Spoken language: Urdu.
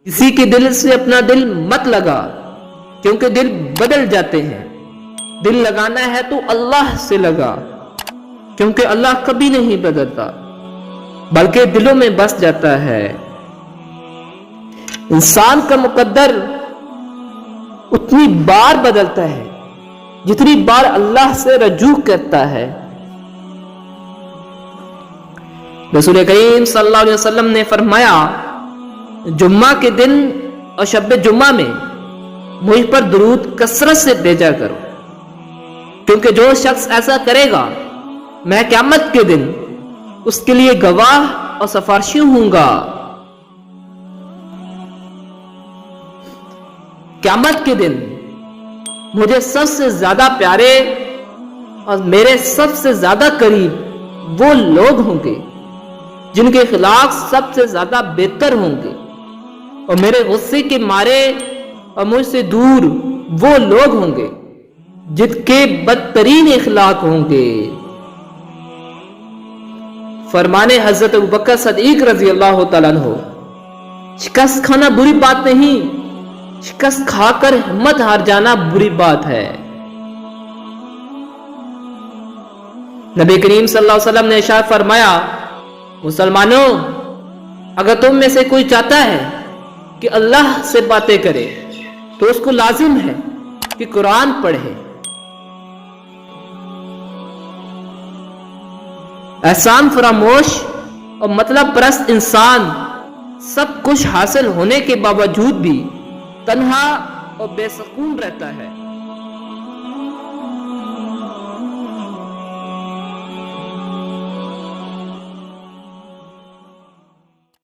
کسی کے دل سے اپنا دل مت لگا، کیونکہ دل بدل جاتے ہیں۔ دل لگانا ہے تو اللہ سے لگا، کیونکہ اللہ کبھی نہیں بدلتا بلکہ دلوں میں بس جاتا ہے۔ انسان کا مقدر اتنی بار بدلتا ہے جتنی بار اللہ سے رجوع کرتا ہے۔ رسول کریم صلی اللہ علیہ وسلم نے فرمایا، جمعہ کے دن اور شب جمعہ میں مجھ پر درود کثرت سے بھیجا کرو، کیونکہ جو شخص ایسا کرے گا میں قیامت کے دن اس کے لیے گواہ اور سفارشی ہوں گا۔ قیامت کے دن مجھے سب سے زیادہ پیارے اور میرے سب سے زیادہ قریب وہ لوگ ہوں گے جن کے اخلاق سب سے زیادہ بہتر ہوں گے، اور میرے غصے کے مارے اور مجھ سے دور وہ لوگ ہوں گے جن کے بدترین اخلاق ہوں گے۔ فرمانے حضرت ابوبکر صدیق رضی اللہ تعالیٰ عنہ، شکست کھانا بری بات نہیں، شکست کھا کر ہمت ہار جانا بری بات ہے۔ نبی کریم صلی اللہ علیہ وسلم نے ارشاد فرمایا، مسلمانوں، اگر تم میں سے کوئی چاہتا ہے کہ اللہ سے باتیں کرے تو اس کو لازم ہے کہ قرآن پڑھے۔ احسان فراموش اور مطلب پرست انسان سب کچھ حاصل ہونے کے باوجود بھی تنہا اور بے سکون رہتا ہے۔